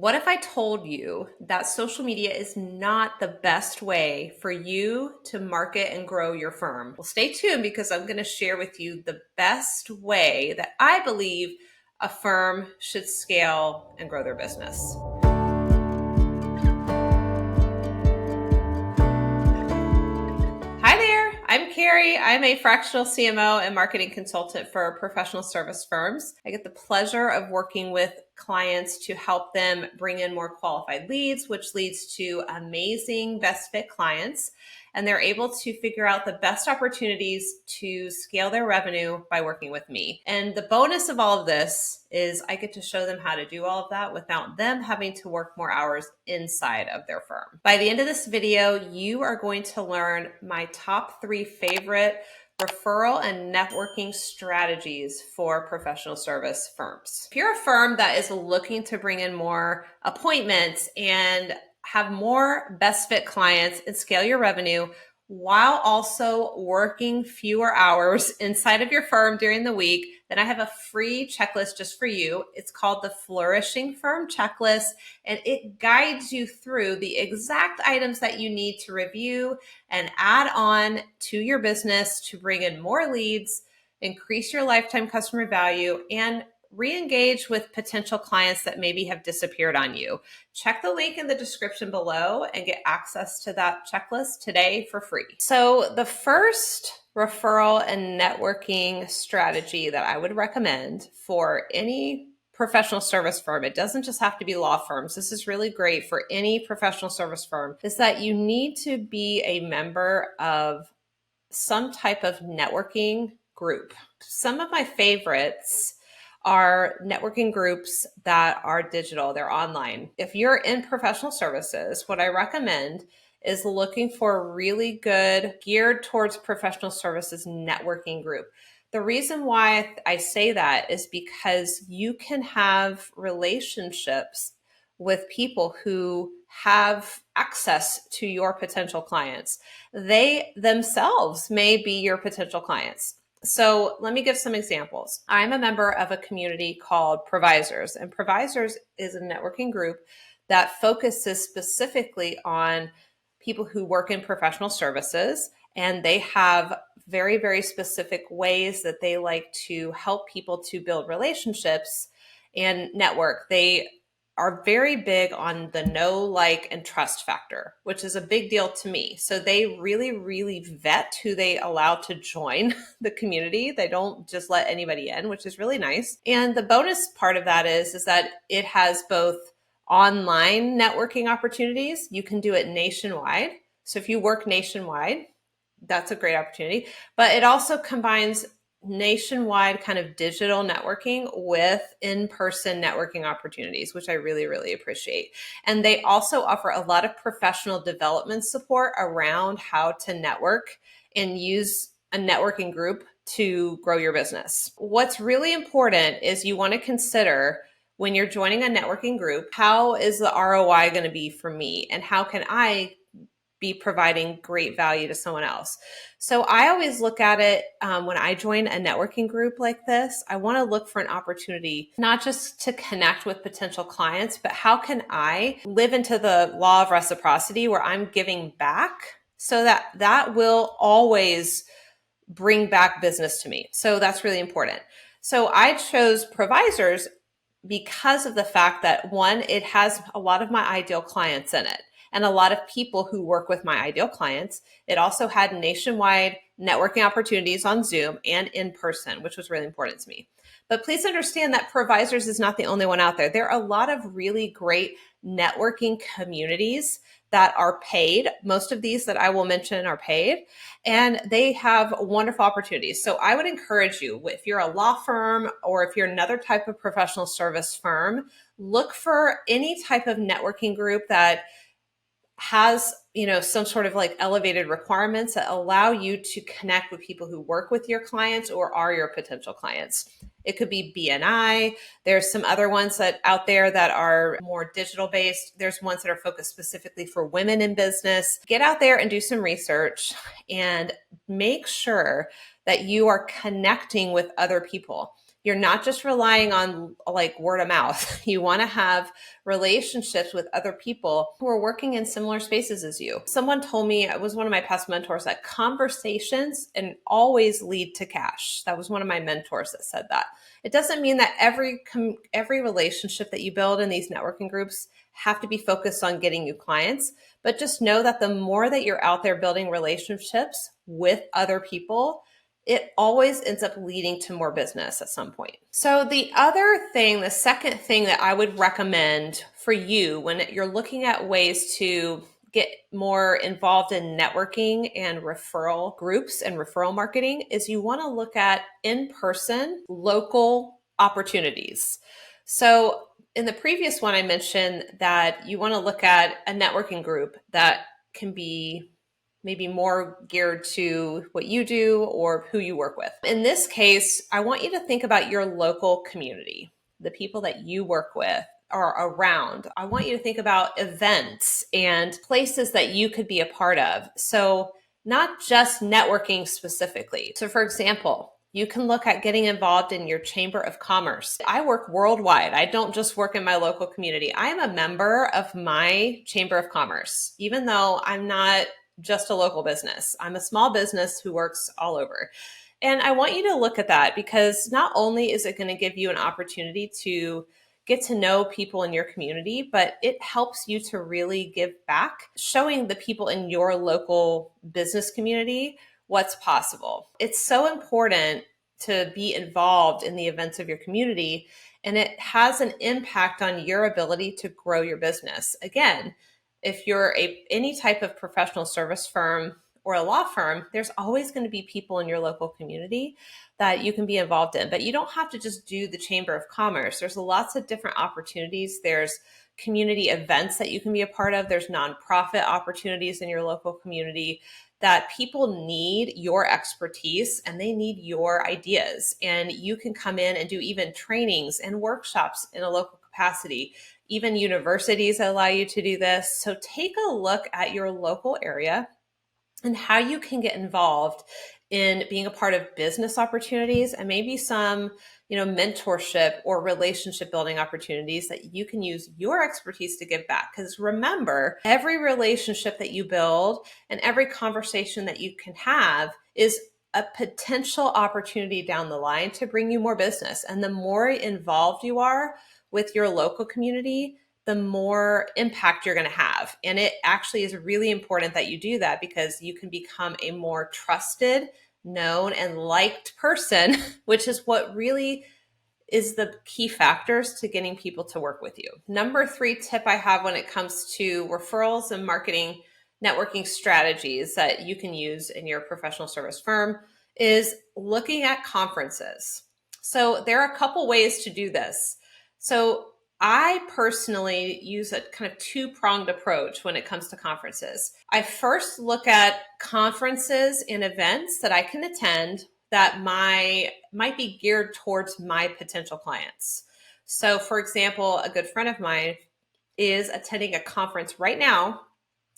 What if I told you that social media is not the best way for you to market and grow your firm? Well, stay tuned because I'm going to share with you the best way that I believe a firm should scale and grow their business. Hi there, I'm Carrie. I'm a fractional CMO and marketing consultant for professional service firms. I get the pleasure of working with clients to help them bring in more qualified leads, which leads to amazing best fit clients. And they're able to figure out the best opportunities to scale their revenue by working with me. And the bonus of all of this is I get to show them how to do all of that without them having to work more hours inside of their firm. By the end of this video, you are going to learn my top 3 favorite referral and networking strategies for professional service firms. If you're a firm that is looking to bring in more appointments and have more best fit clients and scale your revenue while also working fewer hours inside of your firm during the week, then I have a free checklist just for you. It's called the Flourishing Firm Checklist, and it guides you through the exact items that you need to review and add on to your business to bring in more leads, increase your lifetime customer value, and re-engage with potential clients that maybe have disappeared on you. Check the link in the description below and get access to that checklist today for free. So the first referral and networking strategy that I would recommend for any professional service firm, it doesn't just have to be law firms, this is really great for any professional service firm, is that you need to be a member of some type of networking group. Some of my favorites are networking groups that are digital, they're online. If you're in professional services, what I recommend is looking for a really good, geared towards professional services networking group. The reason why I say that is because you can have relationships with people who have access to your potential clients. They themselves may be your potential clients. So let me give some examples. I'm a member of a community called Provisors, and Provisors is a networking group that focuses specifically on people who work in professional services, and they have very, very specific ways that they like to help people to build relationships and network. They are very big on the know, like, and trust factor, which is a big deal to me. So they really, really vet who they allow to join the community. They don't just let anybody in, which is really nice. And the bonus part of that is that it has both online networking opportunities. You can do it nationwide. So if you work nationwide, that's a great opportunity. But it also combines nationwide kind of digital networking with in-person networking opportunities, which I really, really appreciate. And they also offer a lot of professional development support around how to network and use a networking group to grow your business. What's really important is you want to consider when you're joining a networking group, how is the ROI going to be for me? And how can I be providing great value to someone else? So I always look at it when I join a networking group like this, I want to look for an opportunity, not just to connect with potential clients, but how can I live into the law of reciprocity where I'm giving back so that that will always bring back business to me. So that's really important. So I chose Provisors because of the fact that, one, it has a lot of my ideal clients in it and a lot of people who work with my ideal clients. It also had nationwide networking opportunities on Zoom and in person, which was really important to me. But please understand that Provisors is not the only one out there. There are a lot of really great networking communities that are paid. Most of these that I will mention are paid, and they have wonderful opportunities. So I would encourage you, if you're a law firm or if you're another type of professional service firm, look for any type of networking group that has, some sort of like elevated requirements that allow you to connect with people who work with your clients or are your potential clients. It could be BNI. There's some other ones that out there that are more digital based. There's ones that are focused specifically for women in business. Get out there and do some research and make sure that you are connecting with other people. you're not just relying on like word of mouth. You want to have relationships with other people who are working in similar spaces as you. Someone told me, it was one of my past mentors, that conversations and always lead to cash. That was one of my mentors that said that. It doesn't mean that every relationship that you build in these networking groups have to be focused on getting you clients, but just know that the more that you're out there building relationships with other people, it always ends up leading to more business at some point. So the second thing that I would recommend for you when you're looking at ways to get more involved in networking and referral groups and referral marketing is you want to look at in-person local opportunities. So in the previous one, I mentioned that you want to look at a networking group that can be maybe more geared to what you do or who you work with. In this case, I want you to think about your local community, the people that you work with are around. I want you to think about events and places that you could be a part of. So not just networking specifically. So for example, you can look at getting involved in your Chamber of Commerce. I work worldwide. I don't just work in my local community. I am a member of my Chamber of Commerce, even though I'm not just a local business. I'm a small business who works all over. And I want you to look at that because not only is it going to give you an opportunity to get to know people in your community, but it helps you to really give back, showing the people in your local business community what's possible. It's so important to be involved in the events of your community, and it has an impact on your ability to grow your business. Again, if you're any type of professional service firm or a law firm, there's always going to be people in your local community that you can be involved in. But you don't have to just do the Chamber of Commerce. There's lots of different opportunities. There's community events that you can be a part of. There's nonprofit opportunities in your local community that people need your expertise and they need your ideas. And you can come in and do even trainings and workshops in a local capacity. Even universities allow you to do this. So take a look at your local area and how you can get involved in being a part of business opportunities and maybe some, mentorship or relationship building opportunities that you can use your expertise to give back. Because remember, every relationship that you build and every conversation that you can have is a potential opportunity down the line to bring you more business. And the more involved you are with your local community, the more impact you're going to have. And it actually is really important that you do that because you can become a more trusted, known, and liked person, which is what really is the key factors to getting people to work with you. Number 3 tip I have when it comes to referrals and marketing networking strategies that you can use in your professional service firm is looking at conferences. So there are a couple ways to do this. So I personally use a kind of 2-pronged approach when it comes to conferences. I first look at conferences and events that I can attend that might be geared towards my potential clients. So for example, a good friend of mine is attending a conference right now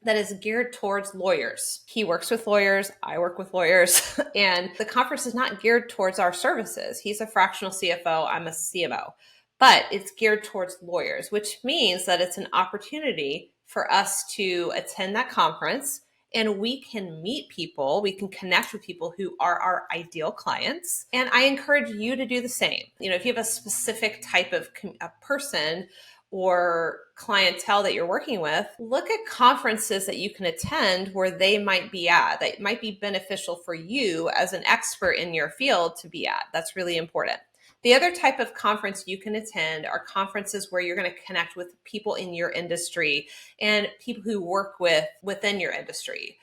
that is geared towards lawyers. He works with lawyers, I work with lawyers, and the conference is not geared towards our services. He's a fractional CFO, I'm a CMO, but it's geared towards lawyers, which means that it's an opportunity for us to attend that conference and we can meet people, we can connect with people who are our ideal clients. And I encourage you to do the same. If you have a specific type of a person or clientele that you're working with, look at conferences that you can attend where they might be at, that might be beneficial for you as an expert in your field to be at. That's really important. The other type of conference you can attend are conferences where you're going to connect with people in your industry and people who work within your industry.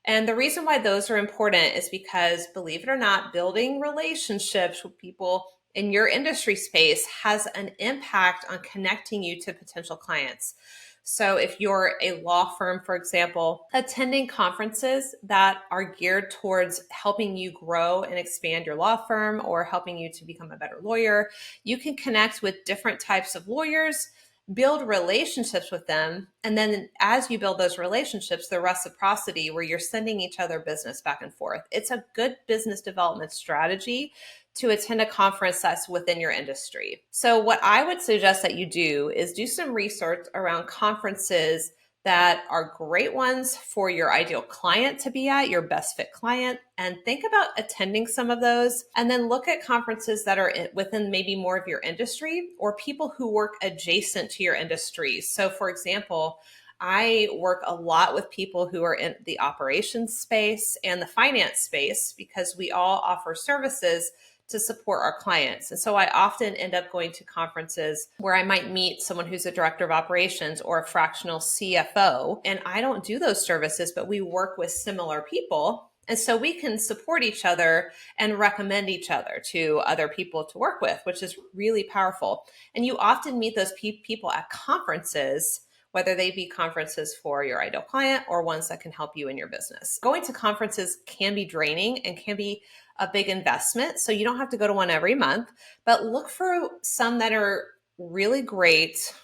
And the reason why those are important is because, believe it or not, building relationships with people in your industry space has an impact on connecting you to potential clients. So if you're a law firm, for example, attending conferences that are geared towards helping you grow and expand your law firm or helping you to become a better lawyer, you can connect with different types of lawyers build relationships with them. And then as you build those relationships, the reciprocity where you're sending each other business back and forth. It's a good business development strategy to attend a conference that's within your industry. So what I would suggest that you do is do some research around conferences that are great ones for your ideal client to be at, your best fit client, and think about attending some of those. And then look at conferences that are within maybe more of your industry or people who work adjacent to your industry. So, for example, I work a lot with people who are in the operations space and the finance space because we all offer services to support our clients. And so I often end up going to conferences where I might meet someone who's a director of operations or a fractional CFO. And I don't do those services, but we work with similar people. And so we can support each other and recommend each other to other people to work with, which is really powerful. And you often meet those people at conferences, whether they be conferences for your ideal client or ones that can help you in your business. Going to conferences can be draining and can be a big investment. So you don't have to go to one every month, but look for some that are really great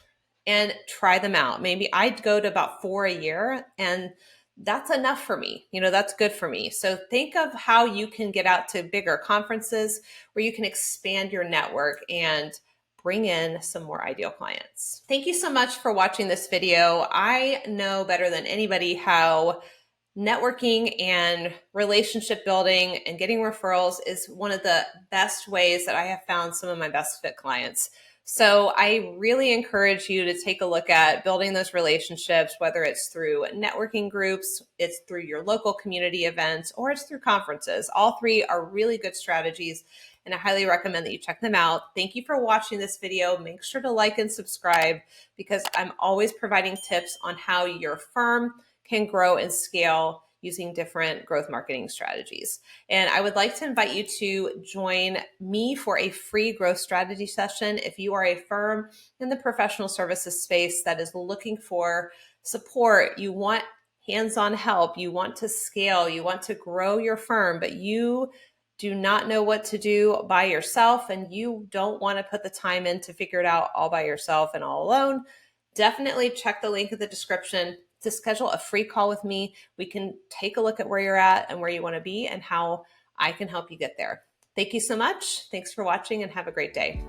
and try them out. Maybe I'd go to about 4 a year, and that's enough for me. That's good for me. So think of how you can get out to bigger conferences where you can expand your network and bring in some more ideal clients. Thank you so much for watching this video. I know better than anybody how networking and relationship building and getting referrals is one of the best ways that I have found some of my best fit clients. So I really encourage you to take a look at building those relationships, whether it's through networking groups, it's through your local community events, or it's through conferences. All three are really good strategies, and I highly recommend that you check them out. Thank you for watching this video. Make sure to like and subscribe because I'm always providing tips on how your firm can grow and scale using different growth marketing strategies. And I would like to invite you to join me for a free growth strategy session. If you are a firm in the professional services space that is looking for support, you want hands-on help, you want to scale, you want to grow your firm, but you do not know what to do by yourself and you don't want to put the time in to figure it out all by yourself and all alone, definitely check the link in the description to schedule a free call with me. We can take a look at where you're at and where you want to be and how I can help you get there. Thank you so much. Thanks for watching and have a great day.